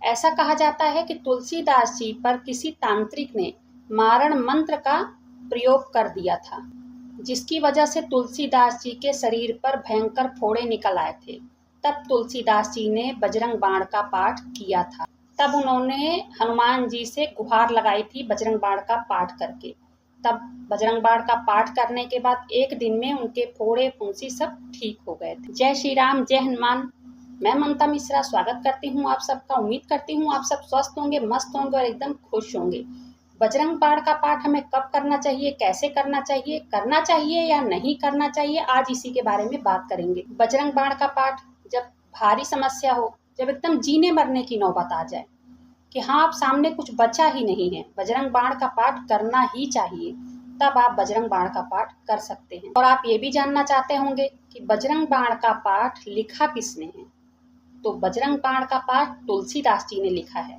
ऐसा कहा जाता है कि तुलसीदास जी पर किसी तांत्रिक ने मारण मंत्र का प्रयोग कर दिया था, जिसकी वजह से तुलसीदास जी के शरीर पर भयंकर फोड़े निकल आए थे। तब तुलसीदास जी ने बजरंग बाण का पाठ किया था। तब उन्होंने हनुमान जी से गुहार लगाई थी बजरंग बाण का पाठ करके। तब बजरंग बाण का पाठ करने के बाद एक दिन में उनके फोड़े फुंसी सब ठीक हो गए थे। जय श्री राम, जय हनुमान। मैं ममता मिश्रा स्वागत करती हूँ आप सबका। उम्मीद करती हूँ आप सब स्वस्थ होंगे, मस्त होंगे और एकदम खुश होंगे। बजरंग बाण का पाठ हमें कब करना चाहिए, कैसे करना चाहिए या नहीं करना चाहिए, आज इसी के बारे में बात करेंगे। बजरंग बाण का पाठ जब भारी समस्या हो, जब एकदम जीने मरने की नौबत आ जाए कि हाँ अब सामने कुछ बचा ही नहीं है, बजरंग बाण का पाठ करना ही चाहिए, तब आप बजरंग बाण का पाठ कर सकते हैं। और आप ये भी जानना चाहते होंगे कि बजरंग बाण का पाठ लिखा किसने है, तो बजरंग बाण का पाठ तुलसीदास जी ने लिखा है।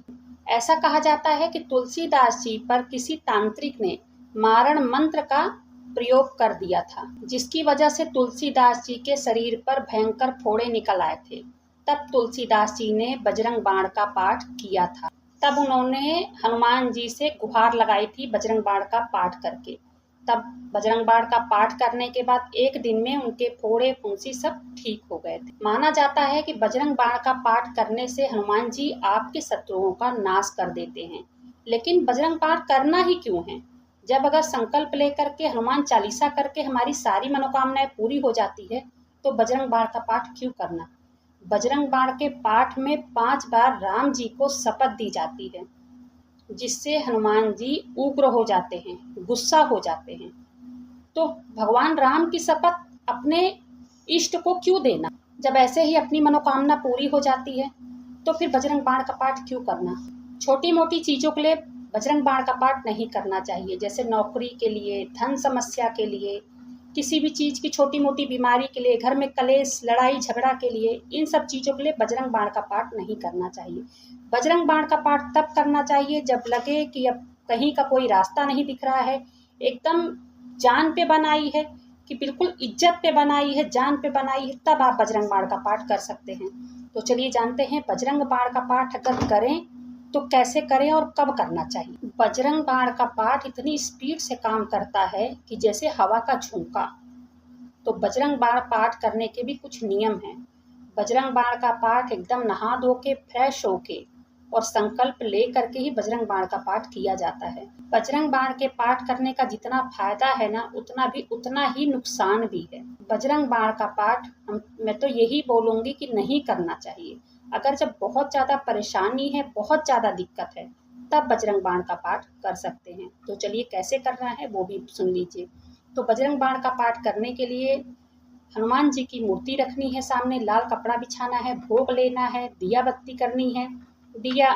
ऐसा कहा जाता है कि तुलसीदास जी पर किसी तांत्रिक ने मारण मंत्र का प्रयोग कर दिया था, जिसकी वजह से तुलसीदास जी के शरीर पर भयंकर फोड़े निकल आए थे। तब तुलसीदास जी ने बजरंग बाण का पाठ किया था। तब उन्होंने हनुमान जी से गुहार लगाई थी बजरंग बाण का पाठ करके। तब बजरंग बाण का पाठ करने के बाद एक दिन में उनके फोड़े फुंसी सब ठीक हो गए थे। माना जाता है कि बजरंग बाण का पाठ करने से हनुमान जी आपके शत्रुओं का नाश कर देते हैं। लेकिन बजरंग बाण करना ही क्यों है, जब अगर संकल्प लेकर के हनुमान चालीसा करके हमारी सारी मनोकामनाएं पूरी हो जाती है, तो बजरंग बाण का पाठ क्यों करना। बजरंग बाण के पाठ में 5 बार राम जी को शपथ दी जाती है, जिससे हनुमान जी उग्र हो जाते हैं, गुस्सा हो जाते हैं। तो भगवान राम की शपथ अपने इष्ट को क्यों देना, जब ऐसे ही अपनी मनोकामना पूरी हो जाती है, तो फिर बजरंग बाण का पाठ क्यों करना। छोटी मोटी चीज़ों के लिए बजरंग बाण का पाठ नहीं करना चाहिए, जैसे नौकरी के लिए, धन समस्या के लिए, किसी भी चीज़ की छोटी मोटी बीमारी के लिए, घर में कलेश लड़ाई झगड़ा के लिए, इन सब चीज़ों के लिए बजरंग बाण का पाठ नहीं करना चाहिए। बजरंग बाण का पाठ तब करना चाहिए जब लगे कि अब कहीं का कोई रास्ता नहीं दिख रहा है, एकदम जान पे बनाई है कि बिल्कुल इज्जत पे बनाई है, जान पे बनाई है, तब आप बजरंग बाण का पाठ कर सकते हैं। तो चलिए जानते हैं बजरंग बाण का पाठ अगर करें तो कैसे करें और कब करना चाहिए। बजरंग बाण का पाठ इतनी स्पीड से काम करता है कि जैसे हवा का झोंका। तो बजरंग बाण पाठ करने के भी कुछ नियम हैं। बजरंग बाण का पाठ एकदम नहा धो के फ्रेश होके और संकल्प ले करके ही बजरंग बाण का पाठ किया जाता है। बजरंग बाण के पाठ करने का जितना फायदा है ना, उतना ही नुकसान भी है। बजरंग बाण का पाठ मैं तो यही बोलूंगी कि नहीं करना चाहिए। अगर जब बहुत ज़्यादा परेशानी है, बहुत ज़्यादा दिक्कत है, तब बजरंग बाण का पाठ कर सकते हैं। तो चलिए कैसे करना है वो भी सुन लीजिए। तो बजरंग बाण का पाठ करने के लिए हनुमान जी की मूर्ति रखनी है सामने, लाल कपड़ा बिछाना है, भोग लेना है, दिया बत्ती करनी है। दिया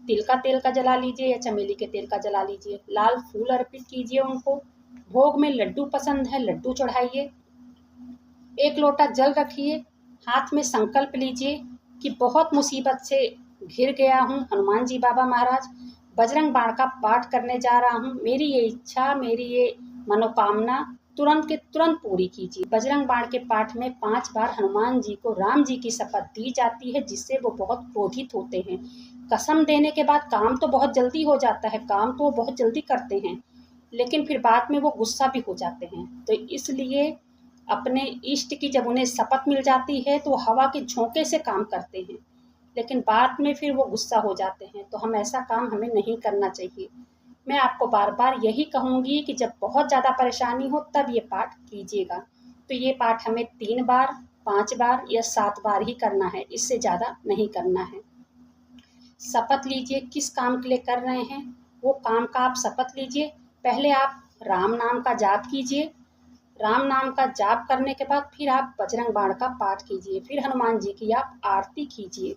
तिल का तेल का जला लीजिए या चमेली के तेल का जला लीजिए। लाल फूल अर्पित कीजिए उनको। भोग में लड्डू पसंद है, लड्डू चढ़ाइए। 1 लोटा जल रखिए। हाथ में संकल्प लीजिए कि बहुत मुसीबत से घिर गया हूँ हनुमान जी बाबा महाराज, बजरंग बाण का पाठ करने जा रहा हूँ, मेरी ये इच्छा, मेरी ये मनोकामना तुरंत के तुरंत पूरी कीजिए। बजरंग बाण के पाठ में 5 बार हनुमान जी को राम जी की शपथ दी जाती है, जिससे वो बहुत क्रोधित होते हैं। कसम देने के बाद काम तो बहुत जल्दी हो जाता है, काम तो वो बहुत जल्दी करते हैं, लेकिन फिर बाद में वो गुस्सा भी हो जाते हैं। तो इसलिए अपने इष्ट की जब उन्हें शपथ मिल जाती है तो हवा के झोंके से काम करते हैं, लेकिन बाद में फिर वो गुस्सा हो जाते हैं। तो हम ऐसा काम हमें नहीं करना चाहिए। मैं आपको बार बार यही कहूँगी कि जब बहुत ज़्यादा परेशानी हो तब ये पाठ कीजिएगा। तो ये पाठ हमें 3 बार, 5 बार या 7 बार ही करना है, इससे ज़्यादा नहीं करना है। शपथ लीजिए किस काम के लिए कर रहे हैं, वो काम का आप शपथ लीजिए। पहले आप राम नाम का जाप कीजिए। राम नाम का जाप करने के बाद फिर आप बजरंग बाण का पाठ कीजिए, फिर हनुमान जी की आप आरती कीजिए।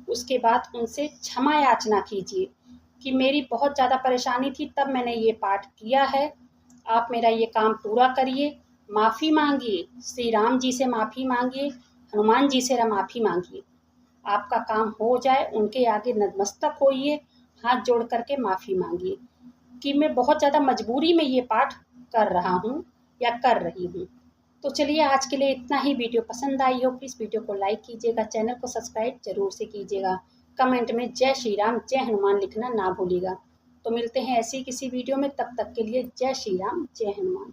उसके बाद उनसे क्षमा याचना कीजिए कि मेरी बहुत ज़्यादा परेशानी थी तब मैंने ये पाठ किया है, आप मेरा ये काम पूरा करिए। माफ़ी मांगिए, श्री राम जी से माफ़ी मांगिए, हनुमान जी से माफ़ी मांगिए। आपका काम हो जाए, उनके आगे नतमस्तक होइए, हाथ जोड़ करके माफ़ी मांगिए कि मैं बहुत ज़्यादा मजबूरी में ये पाठ कर रहा हूँ या कर रही हूँ। तो चलिए आज के लिए इतना ही। वीडियो पसंद आई हो प्लीज़ वीडियो को लाइक कीजिएगा, चैनल को सब्सक्राइब जरूर से कीजिएगा। कमेंट में जय श्री राम जय हनुमान लिखना ना भूलिएगा। तो मिलते हैं ऐसी किसी वीडियो में, तब तक के लिए जय श्री राम जय हनुमान।